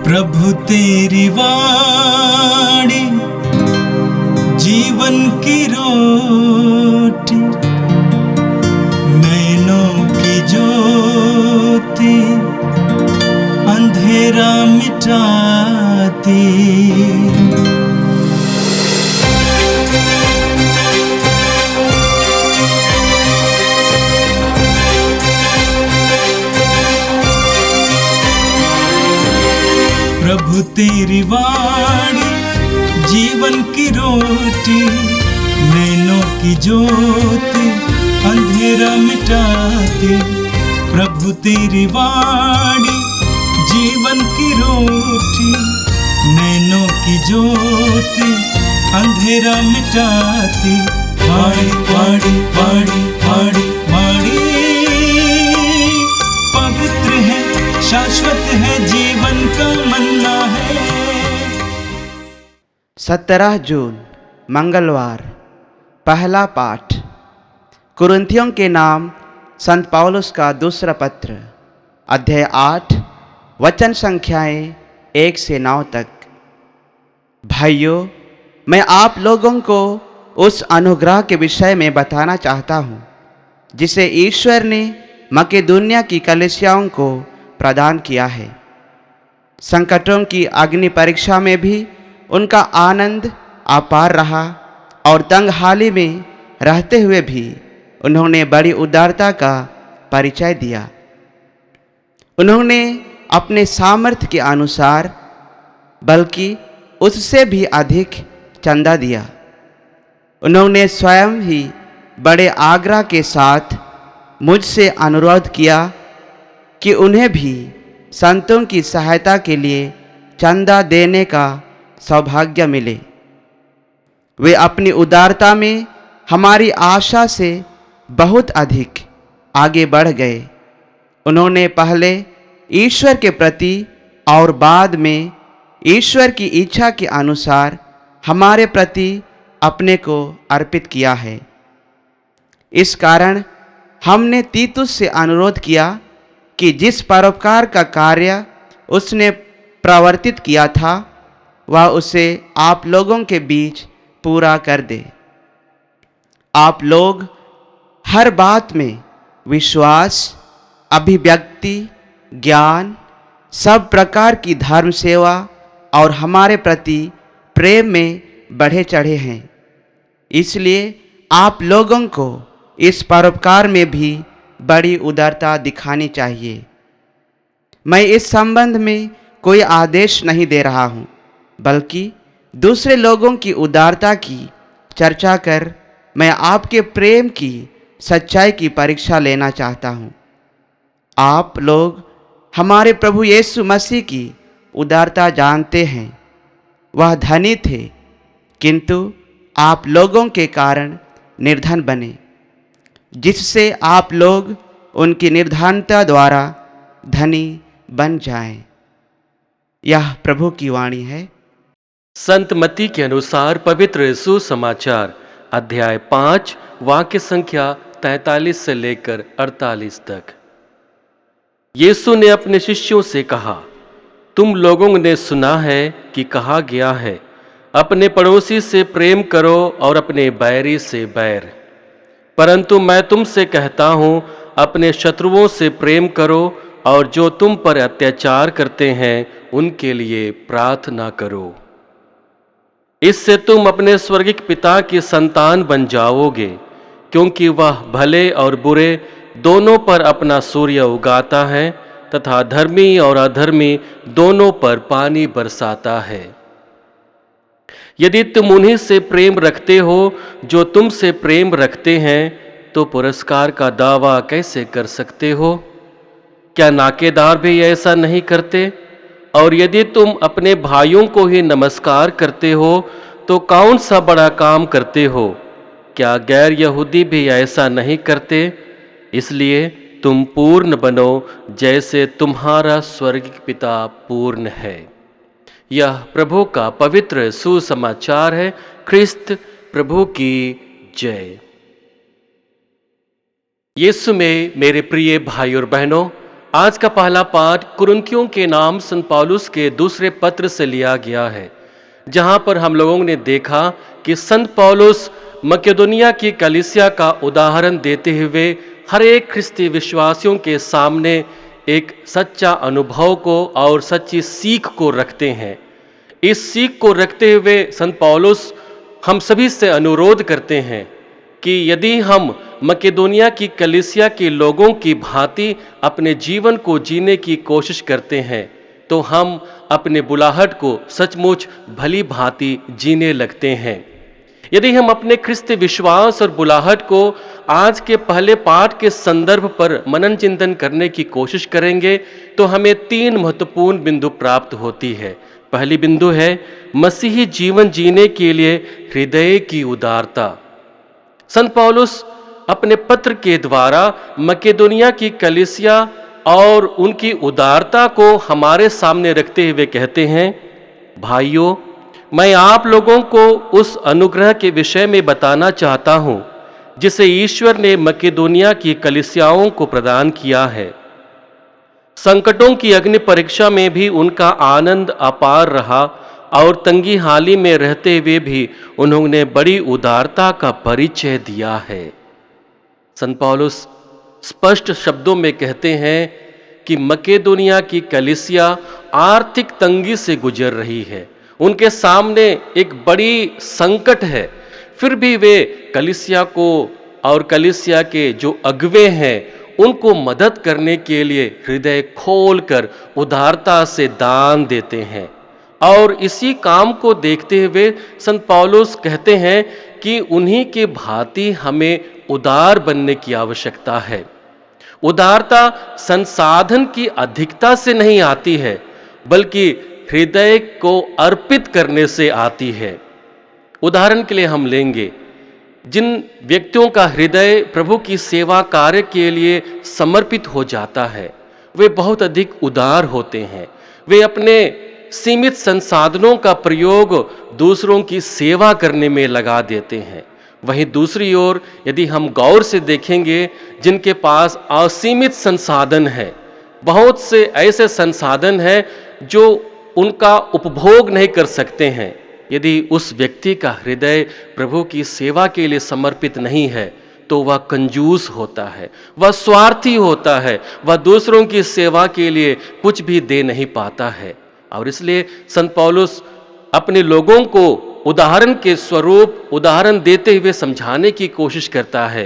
प्रभु तेरी वाणी जीवन की रोटी, नैनों की ज्योति अंधेरा मिटाती। प्रभु तेरी वाणी जीवन की रोटी, नैनों की ज्योति अंधेरा मिटाती। प्रभु तेरी वाणी जीवन की रोटी, नैनों की ज्योति अंधेरा मिटाती। वाणी वाणी वाणी वाणी वाणी पवित्र है, शाश्वत है, जीवन का मन्ना है। 17 जून मंगलवार। पहला पाठ कुरिन्थियों के नाम संत पौलुस का दूसरा पत्र, अध्याय 8, वचन संख्याएं 1 से 9 तक। भाइयों, मैं आप लोगों को उस अनुग्रह के विषय में बताना चाहता हूँ जिसे ईश्वर ने मकेदुनिया की कलीसियाओं को प्रदान किया है। संकटों की अग्नि परीक्षा में भी उनका आनंद अपार रहा और तंगहाली में रहते हुए भी उन्होंने बड़ी उदारता का परिचय दिया। उन्होंने अपने सामर्थ्य के अनुसार, बल्कि उससे भी अधिक चंदा दिया। उन्होंने स्वयं ही बड़े आग्रह के साथ मुझसे अनुरोध किया कि उन्हें भी संतों की सहायता के लिए चंदा देने का सौभाग्य मिले। वे अपनी उदारता में हमारी आशा से बहुत अधिक आगे बढ़ गए। उन्होंने पहले ईश्वर के प्रति और बाद में ईश्वर की इच्छा के अनुसार हमारे प्रति अपने को अर्पित किया है। इस कारण हमने तीतुस से अनुरोध किया कि जिस परोपकार का कार्य उसने प्रवर्तित किया था वह उसे आप लोगों के बीच पूरा कर दे। आप लोग हर बात में विश्वास, अभिव्यक्ति, ज्ञान, सब प्रकार की धर्म सेवा और हमारे प्रति प्रेम में बढ़े चढ़े हैं। इसलिए आप लोगों को इस परोपकार में भी बड़ी उदारता दिखानी चाहिए। मैं इस संबंध में कोई आदेश नहीं दे रहा हूँ, बल्कि दूसरे लोगों की उदारता की चर्चा कर मैं आपके प्रेम की सच्चाई की परीक्षा लेना चाहता हूँ। आप लोग हमारे प्रभु यीशु मसीह की उदारता जानते हैं। वह धनी थे, किंतु आप लोगों के कारण निर्धन बने, जिससे आप लोग उनकी निर्धनता द्वारा धनी बन जाएं। यह प्रभु की वाणी है। संत मत्ती के अनुसार पवित्र सुसमाचार, अध्याय 5, वाक्य संख्या 43 से लेकर 48 तक। यीशु ने अपने शिष्यों से कहा, तुम लोगों ने सुना है कि कहा गया है, अपने पड़ोसी से प्रेम करो और अपने बैरी से बैर। परंतु मैं तुमसे कहता हूँ, अपने शत्रुओं से प्रेम करो और जो तुम पर अत्याचार करते हैं उनके लिए प्रार्थना करो। इससे तुम अपने स्वर्गिक पिता की संतान बन जाओगे, क्योंकि वह भले और बुरे दोनों पर अपना सूर्य उगाता है तथा धर्मी और अधर्मी दोनों पर पानी बरसाता है। यदि तुम उन्हीं से प्रेम रखते हो जो तुमसे प्रेम रखते हैं, तो पुरस्कार का दावा कैसे कर सकते हो? क्या नाकेदार भी ऐसा नहीं करते? और यदि तुम अपने भाइयों को ही नमस्कार करते हो, तो कौन सा बड़ा काम करते हो? क्या गैर यहूदी भी ऐसा नहीं करते? इसलिए तुम पूर्ण बनो जैसे तुम्हारा स्वर्गिक पिता पूर्ण है। यह प्रभु का पवित्र सुसमाचार है। ख्रिस्त प्रभु की जय। यीशु में मेरे प्रिय भाई और बहनों, आज का पहला पाठ कुरिन्थियों के नाम संत पौलुस के दूसरे पत्र से लिया गया है, जहां पर हम लोगों ने देखा कि संत पौलुस मकेदोनिया की कलीसिया का उदाहरण देते हुए हर एक ख्रिस्ती विश्वासियों के सामने एक सच्चा अनुभव को और सच्ची सीख को रखते हैं। इस सीख को रखते हुए संत पौलुस हम सभी से अनुरोध करते हैं कि यदि हम मकेदोनिया की कलीसिया के लोगों की भांति अपने जीवन को जीने की कोशिश करते हैं तो हम अपने बुलाहट को सचमुच भली भांति जीने लगते हैं। यदि हम अपने ख्रिस्ती विश्वास और बुलाहट को आज के पहले पाठ के संदर्भ पर मनन चिंतन करने की कोशिश करेंगे तो हमें 3 महत्वपूर्ण बिंदु प्राप्त होती है। पहली बिंदु है मसीही जीवन जीने के लिए हृदय की उदारता। संत पौलुस अपने पत्र के द्वारा मकेदोनिया की कलीसिया और उनकी उदारता को हमारे सामने रखते हुए कहते हैं, भाइयों, मैं आप लोगों को उस अनुग्रह के विषय में बताना चाहता हूं जिसे ईश्वर ने मकेदोनिया की कलीसियाओं को प्रदान किया है। संकटों की अग्नि परीक्षा में भी उनका आनंद अपार रहा और तंगी हाली में रहते हुए भी उन्होंने बड़ी उदारता का परिचय दिया है। संत पौलुस स्पष्ट शब्दों में कहते हैं कि मकेदोनिया की कलीसिया आर्थिक तंगी से गुजर रही है, उनके सामने एक बड़ी संकट है, फिर भी वे कलीसिया को और कलीसिया के जो अगुवे हैं उनको मदद करने के लिए हृदय खोलकर उदारता से दान देते हैं। और इसी काम को देखते हुए संत पौलुस कहते हैं कि उन्हीं के भांति हमें उदार बनने की आवश्यकता है। उदारता संसाधन की अधिकता से नहीं आती है बल्कि हृदय को अर्पित करने से आती है। उदाहरण के लिए हम लेंगे, जिन व्यक्तियों का हृदय प्रभु की सेवा कार्य के लिए समर्पित हो जाता है वे बहुत अधिक उदार होते हैं। वे अपने सीमित संसाधनों का प्रयोग दूसरों की सेवा करने में लगा देते हैं। वहीं दूसरी ओर यदि हम गौर से देखेंगे, जिनके पास असीमित संसाधन है, बहुत से ऐसे संसाधन हैं जो उनका उपभोग नहीं कर सकते हैं, यदि उस व्यक्ति का हृदय प्रभु की सेवा के लिए समर्पित नहीं है तो वह कंजूस होता है, वह स्वार्थी होता है, वह दूसरों की सेवा के लिए कुछ भी दे नहीं पाता है। और इसलिए संत पौलुस अपने लोगों को उदाहरण के स्वरूप उदाहरण देते हुए समझाने की कोशिश करता है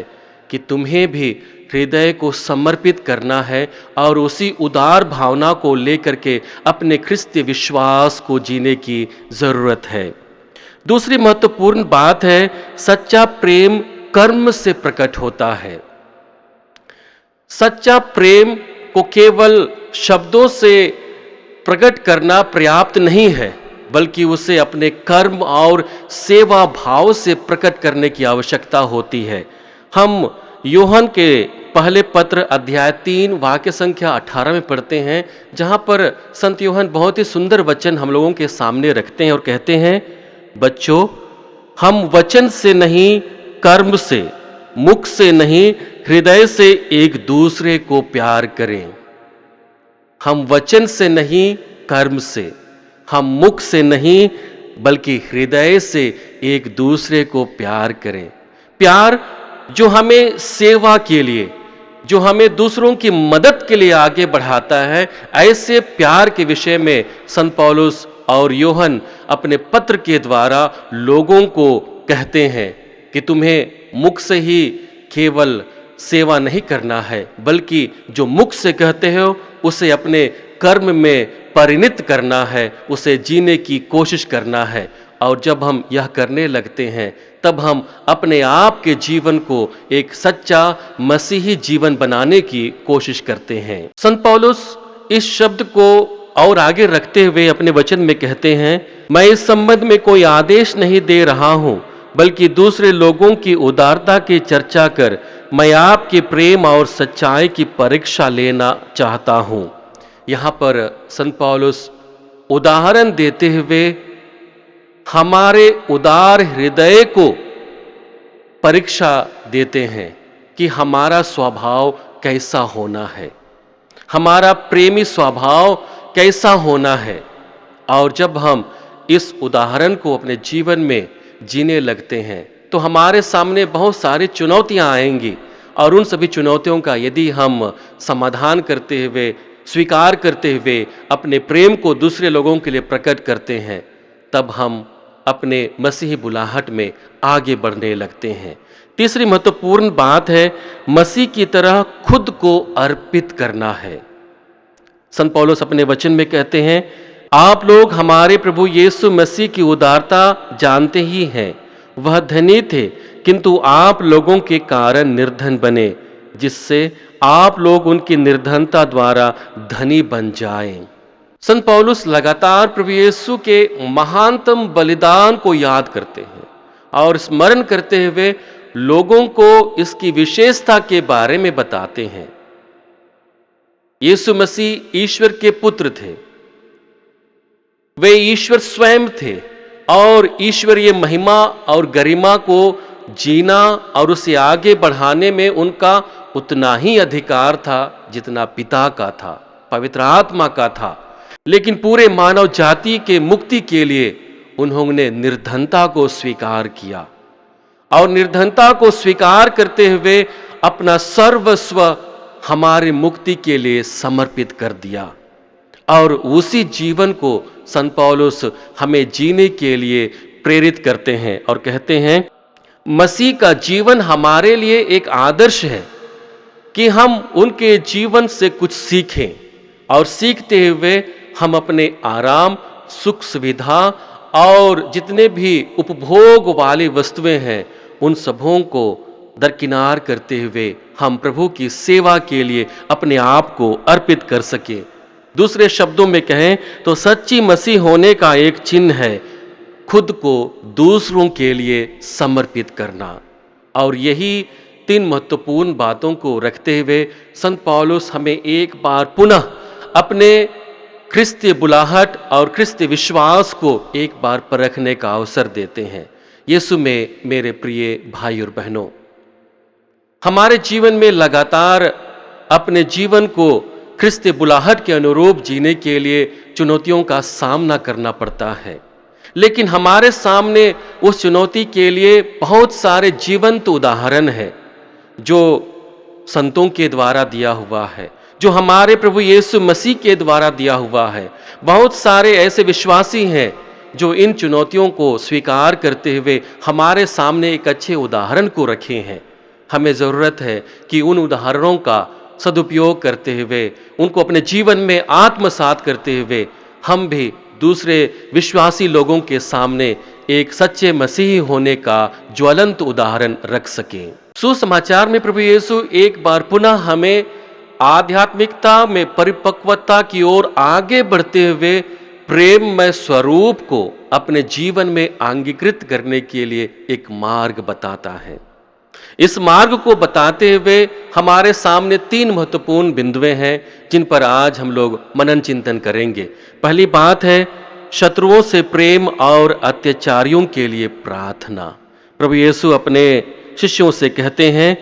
कि तुम्हें भी हृदय को समर्पित करना है और उसी उदार भावना को लेकर के अपने ख्रिस्ती विश्वास को जीने की जरूरत है। दूसरी महत्वपूर्ण बात है सच्चा प्रेम कर्म से प्रकट होता है। सच्चा प्रेम को केवल शब्दों से प्रकट करना पर्याप्त नहीं है बल्कि उसे अपने कर्म और सेवा भाव से प्रकट करने की आवश्यकता होती है। हम यूहन्ना के पहले पत्र अध्याय 3 वाक्य संख्या 18 में पढ़ते हैं, जहां पर संत यूहन्ना बहुत ही सुंदर वचन हम लोगों के सामने रखते हैं और कहते हैं, बच्चों, हम वचन से नहीं कर्म से, मुख से नहीं हृदय से एक दूसरे को प्यार करें। हम वचन से नहीं कर्म से, हम मुख से नहीं बल्कि हृदय से एक दूसरे को प्यार करें। प्यार जो हमें सेवा के लिए, जो हमें दूसरों की मदद के लिए आगे बढ़ाता है, ऐसे प्यार के विषय में संत पौलुस और यूहन्ना अपने पत्र के द्वारा लोगों को कहते हैं कि तुम्हें मुख से ही केवल सेवा नहीं करना है बल्कि जो मुख से कहते हो उसे अपने कर्म में परिणत करना है, उसे जीने की कोशिश करना है। और जब हम यह करने लगते हैं तब हम अपने आप के जीवन को एक सच्चा मसीही जीवन बनाने की कोशिश करते हैं। संत पौलुस इस शब्द को और आगे रखते हुए अपने वचन में कहते हैं, मैं इस संबंध में कोई आदेश नहीं दे रहा हूं बल्कि दूसरे लोगों की उदारता की चर्चा कर मैं आपके प्रेम और सच्चाई की परीक्षा लेना चाहता हूं। यहाँ पर संत पौलुस उदाहरण देते हुए हमारे उदार हृदय को परीक्षा देते हैं कि हमारा स्वभाव कैसा होना है। हमारा प्रेमी स्वभाव कैसा होना है। और जब हम इस उदाहरण को अपने जीवन में जीने लगते हैं तो हमारे सामने बहुत सारी चुनौतियां आएंगी, और उन सभी चुनौतियों का यदि हम समाधान करते हुए, स्वीकार करते हुए अपने प्रेम को दूसरे लोगों के लिए प्रकट करते हैं, तब हम अपने मसीही बुलाहट में आगे बढ़ने लगते हैं। तीसरी महत्वपूर्ण बात है मसीह की तरह खुद को अर्पित करना है। संत पौलुस अपने वचन में कहते हैं, आप लोग हमारे प्रभु यीशु मसीह की उदारता जानते ही हैं। वह धनी थे किंतु आप लोगों के कारण निर्धन बने, जिससे आप लोग उनकी निर्धनता द्वारा धनी बन जाएं। संत पौलुस लगातार प्रभु यीशु के महानतम बलिदान को याद करते हैं और स्मरण करते हुए लोगों को इसकी विशेषता के बारे में बताते हैं। यीशु मसीह ईश्वर के पुत्र थे, वे ईश्वर स्वयं थे और ईश्वरीय महिमा और गरिमा को जीना और उसे आगे बढ़ाने में उनका उतना ही अधिकार था जितना पिता का था, पवित्र आत्मा का था। लेकिन पूरे मानव जाति के मुक्ति के लिए उन्होंने निर्धनता को स्वीकार किया और निर्धनता को स्वीकार करते हुए अपना सर्वस्व हमारी मुक्ति के लिए समर्पित कर दिया। और उसी जीवन को संत पौलुस हमें जीने के लिए प्रेरित करते हैं और कहते हैं, मसीह का जीवन हमारे लिए एक आदर्श है कि हम उनके जीवन से कुछ सीखें, और सीखते हुए हम अपने आराम, सुख, सुविधा और जितने भी उपभोग वाली वस्तुएं हैं उन सबों को दरकिनार करते हुए हम प्रभु की सेवा के लिए अपने आप को अर्पित कर सके। दूसरे शब्दों में कहें तो सच्ची मसीह होने का एक चिन्ह है खुद को दूसरों के लिए समर्पित करना। और यही तीन महत्वपूर्ण बातों को रखते हुए संत पौलुस हमें एक बार पुनः अपने ख्रिस्तीय बुलाहट और ख्रिस्तीय विश्वास को एक बार परखने का अवसर देते हैं। यीशु में मेरे प्रिय भाई और बहनों, हमारे जीवन में लगातार अपने जीवन को ख्रिस्तीय बुलाहट के अनुरूप जीने के लिए चुनौतियों का सामना करना पड़ता है। लेकिन हमारे सामने उस चुनौती के लिए बहुत सारे जीवंत उदाहरण हैं जो संतों के द्वारा दिया हुआ है, जो हमारे प्रभु यीशु मसीह के द्वारा दिया हुआ है। बहुत सारे ऐसे विश्वासी हैं जो इन चुनौतियों को स्वीकार करते हुए हमारे सामने एक अच्छे उदाहरण को रखे हैं। हमें ज़रूरत है कि उन उदाहरणों का सदुपयोग करते हुए, उनको अपने जीवन में आत्मसात करते हुए हम भी दूसरे विश्वासी लोगों के सामने एक सच्चे मसीही होने का ज्वलंत उदाहरण रख सकें। सुसमाचार में प्रभु यीशु एक बार पुनः हमें आध्यात्मिकता में परिपक्वता की ओर आगे बढ़ते हुए प्रेममय स्वरूप को अपने जीवन में अंगीकृत करने के लिए एक मार्ग बताता है। इस मार्ग को बताते हुए हमारे सामने तीन महत्वपूर्ण बिंदुएं हैं जिन पर आज हम लोग मनन चिंतन करेंगे। पहली बात है शत्रुओं से प्रेम और अत्याचारियों के लिए प्रार्थना। प्रभु यीशु अपने शिष्यों से कहते हैं,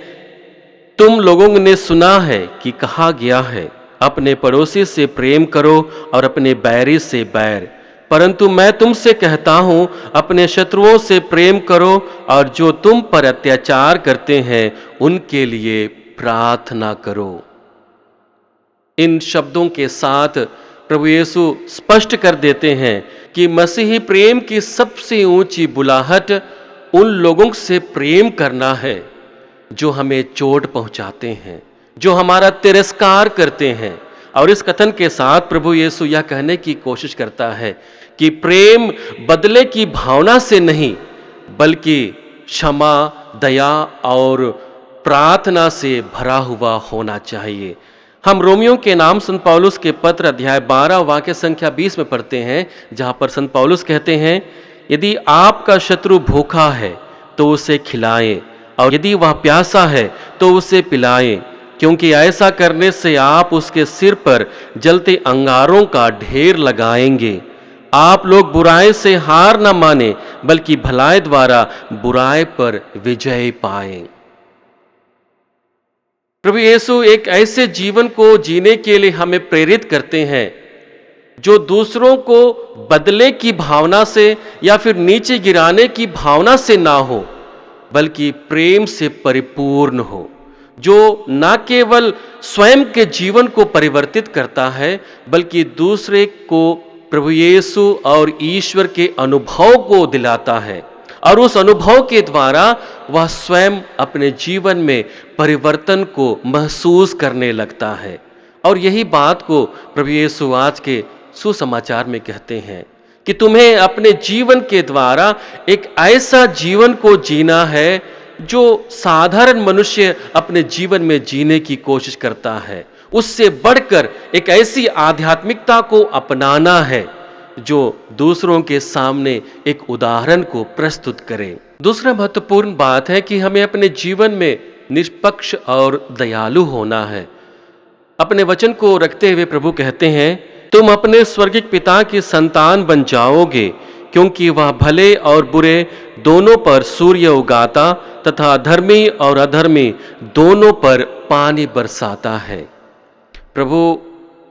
तुम लोगों ने सुना है कि कहा गया है, अपने पड़ोसी से प्रेम करो और अपने बैरी से बैर, परंतु मैं तुमसे कहता हूं अपने शत्रुओं से प्रेम करो और जो तुम पर अत्याचार करते हैं उनके लिए प्रार्थना करो। इन शब्दों के साथ प्रभु यीशु स्पष्ट कर देते हैं कि मसीही प्रेम की सबसे ऊंची बुलाहट उन लोगों से प्रेम करना है जो हमें चोट पहुंचाते हैं, जो हमारा तिरस्कार करते हैं। और इस कथन के साथ प्रभु यीशु यह कहने की कोशिश करता है कि प्रेम बदले की भावना से नहीं बल्कि क्षमा, दया और प्रार्थना से भरा हुआ होना चाहिए। हम रोमियो के नाम संत पौलुस के पत्र अध्याय 12 वाक्य संख्या 20 में पढ़ते हैं, जहां पर संत पौलुस कहते हैं, यदि आपका शत्रु भूखा है तो उसे खिलाएं और यदि वह प्यासा है तो उसे पिलाएं, क्योंकि ऐसा करने से आप उसके सिर पर जलते अंगारों का ढेर लगाएंगे। आप लोग बुराई से हार न माने बल्कि भलाई द्वारा बुराई पर विजय पाएं। प्रभु यीशु एक ऐसे जीवन को जीने के लिए हमें प्रेरित करते हैं जो दूसरों को बदले की भावना से या फिर नीचे गिराने की भावना से ना हो, बल्कि प्रेम से परिपूर्ण हो, जो न केवल स्वयं के जीवन को परिवर्तित करता है बल्कि दूसरे को प्रभु यीशु और ईश्वर के अनुभव को दिलाता है और उस अनुभव के द्वारा वह स्वयं अपने जीवन में परिवर्तन को महसूस करने लगता है। और यही बात को प्रभु यीशु आज के सुसमाचार में कहते हैं कि तुम्हें अपने जीवन के द्वारा एक ऐसा जीवन को जीना है जो साधारण मनुष्य अपने जीवन में जीने की कोशिश करता है। उससे बढ़कर एक ऐसी आध्यात्मिकता को अपनाना है जो दूसरों के सामने एक उदाहरण को प्रस्तुत करे। दूसरा महत्वपूर्ण बात है कि हमें अपने जीवन में निष्पक्ष और दयालु होना है। अपने वचन को रखते हुए प्रभु कहते हैं, तुम अपने स्वर्गिक पिता की संतान बन जाओगे, क्योंकि वह भले और बुरे दोनों पर सूर्य उगाता तथा धर्मी और अधर्मी दोनों पर पानी बरसाता है। प्रभु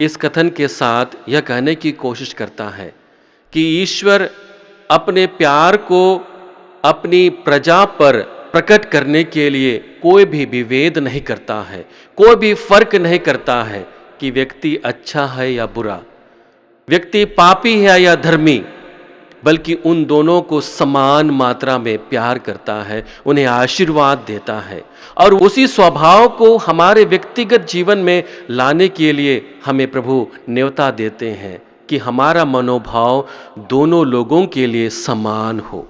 इस कथन के साथ यह कहने की कोशिश करता है कि ईश्वर अपने प्यार को अपनी प्रजा पर प्रकट करने के लिए कोई भी विभेद नहीं करता है, कोई भी फर्क नहीं करता है कि व्यक्ति अच्छा है या बुरा, व्यक्ति पापी है या धर्मी, बल्कि उन दोनों को समान मात्रा में प्यार करता है, उन्हें आशीर्वाद देता है। और उसी स्वभाव को हमारे व्यक्तिगत जीवन में लाने के लिए हमें प्रभु न्योता देते हैं कि हमारा मनोभाव दोनों लोगों के लिए समान हो।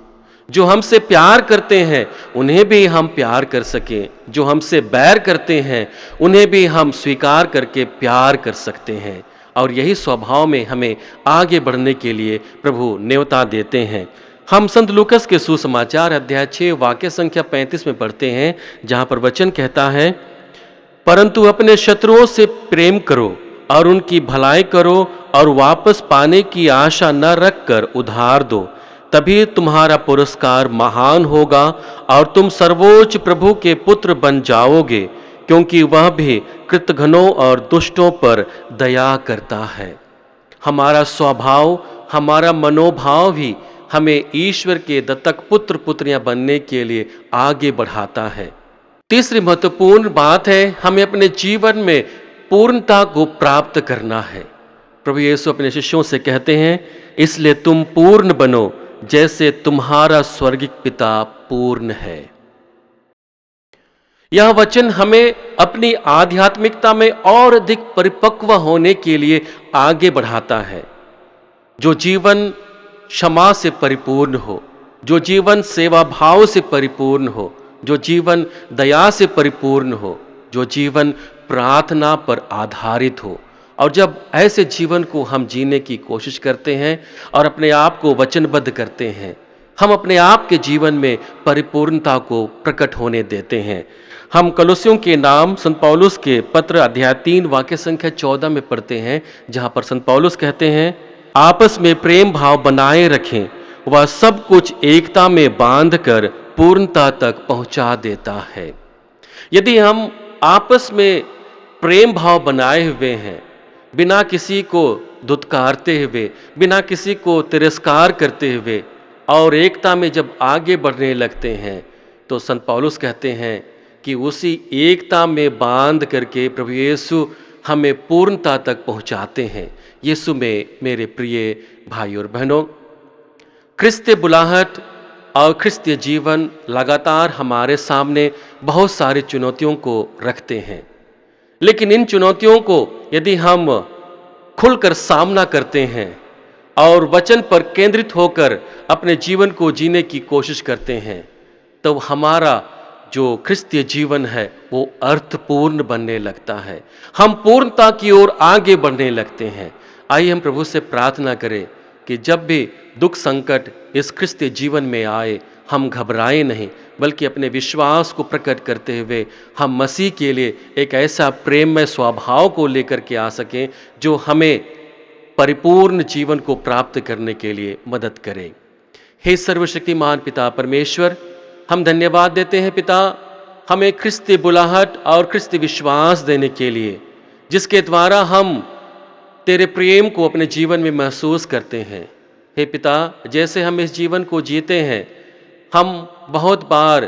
जो हमसे प्यार करते हैं उन्हें भी हम प्यार कर सकें, जो हमसे बैर करते हैं उन्हें भी हम स्वीकार करके प्यार कर सकते हैं। और यही स्वभाव में हमें आगे बढ़ने के लिए प्रभु न्योता देते हैं। हम संत लूकस के सुसमाचार अध्याय 6 वाक्य संख्या 35 में पढ़ते हैं, जहाँ पर वचन कहता है, परंतु अपने शत्रुओं से प्रेम करो और उनकी भलाई करो और वापस पाने की आशा न रखकर उधार दो, तभी तुम्हारा पुरस्कार महान होगा और तुम सर्वोच्च प्रभु के पुत्र बन जाओगे, क्योंकि वह भी कृतघ्नों और दुष्टों पर दया करता है। हमारा स्वभाव, हमारा मनोभाव भी हमें ईश्वर के दत्तक पुत्र पुत्रियां बनने के लिए आगे बढ़ाता है। तीसरी महत्वपूर्ण बात है, हमें अपने जीवन में पूर्णता को प्राप्त करना है। प्रभु यीशु अपने शिष्यों से कहते हैं, इसलिए तुम पूर्ण बनो जैसे तुम्हारा स्वर्गिक पिता पूर्ण है। यह वचन हमें अपनी आध्यात्मिकता में और अधिक परिपक्व होने के लिए आगे बढ़ाता है। जो जीवन क्षमा से परिपूर्ण हो, जो जीवन सेवा भाव से परिपूर्ण हो, जो जीवन दया से परिपूर्ण हो, जो जीवन प्रार्थना पर आधारित हो। और जब ऐसे जीवन को हम जीने की कोशिश करते हैं और अपने आप को वचनबद्ध करते हैं, हम अपने आप के जीवन में परिपूर्णता को प्रकट होने देते हैं। हम कलोसियों के नाम संत पौलुस के पत्र अध्याय 3 वाक्य संख्या 14 में पढ़ते हैं, जहाँ पर संत पौलुस कहते हैं, आपस में प्रेम भाव बनाए रखें, वह सब कुछ एकता में बांधकर पूर्णता तक पहुंचा देता है। यदि हम आपस में प्रेम भाव बनाए हुए हैं, बिना किसी को धुतकारते हुए, बिना किसी को तिरस्कार करते हुए और एकता में जब आगे बढ़ने लगते हैं, तो संत पौलुस कहते हैं कि उसी एकता में बांध करके प्रभु यीशु हमें पूर्णता तक पहुंचाते हैं। यीशु में मेरे प्रिय भाई और बहनों, क्रिस्तीय बुलाहट और क्रिस्तीय जीवन लगातार हमारे सामने बहुत सारी चुनौतियों को रखते हैं, लेकिन इन चुनौतियों को यदि हम खुलकर सामना करते हैं और वचन पर केंद्रित होकर अपने जीवन को जीने की कोशिश करते हैं, तो हमारा जो क्रिस्तीय जीवन है वो अर्थपूर्ण बनने लगता है। हम पूर्णता की ओर आगे बढ़ने लगते हैं। आइए हम प्रभु से प्रार्थना करें कि जब भी दुख संकट इस क्रिस्तीय जीवन में आए, हम घबराएं नहीं, बल्कि अपने विश्वास को प्रकट करते हुए हम मसीह के लिए एक ऐसा प्रेममय स्वभाव को लेकर के आ सकें जो हमें परिपूर्ण जीवन को प्राप्त करने के लिए मदद करे। हे सर्वशक्तिमान पिता परमेश्वर, हम धन्यवाद देते हैं पिता हमें ख्रिस्ती बुलाहट और ख्रिस्ती विश्वास देने के लिए, जिसके द्वारा हम तेरे प्रेम को अपने जीवन में महसूस करते हैं। हे पिता, जैसे हम इस जीवन को जीते हैं, हम बहुत बार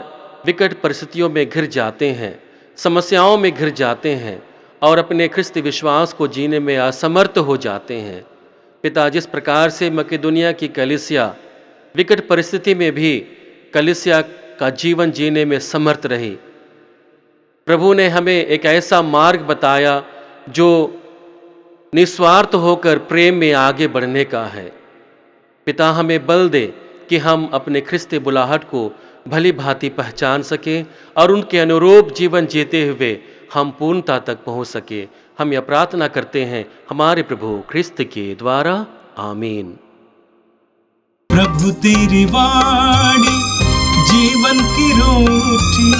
विकट परिस्थितियों में घिर जाते हैं, समस्याओं में घिर जाते हैं और अपने ख्रिस्ती विश्वास को जीने में असमर्थ हो जाते हैं। पिता, जिस प्रकार से मकेदुनिया की कलीसिया विकट परिस्थिति में भी कलीसिया का जीवन जीने में समर्थ रही, प्रभु ने हमें एक ऐसा मार्ग बताया जो निस्वार्थ होकर प्रेम में आगे बढ़ने का है। पिता, हमें बल दे कि हम अपने ख्रिस्ती बुलाहट को भली भांति पहचान सकें और उनके अनुरूप जीवन जीते हुए हम पूर्णता तक पहुंच सके। हम यह प्रार्थना करते हैं हमारे प्रभु ख्रिस्त के द्वारा, आमीन। प्रभु तेरी वाणी जीवन की रोटी,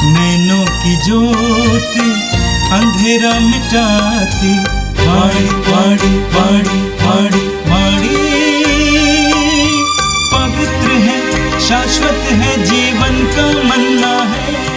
नैनों की ज्योति अंधेरा मिटाती। वाणी वाणी वाणी वाणी वाणी पवित्र है, शाश्वत है, जीवन का मन्ना है।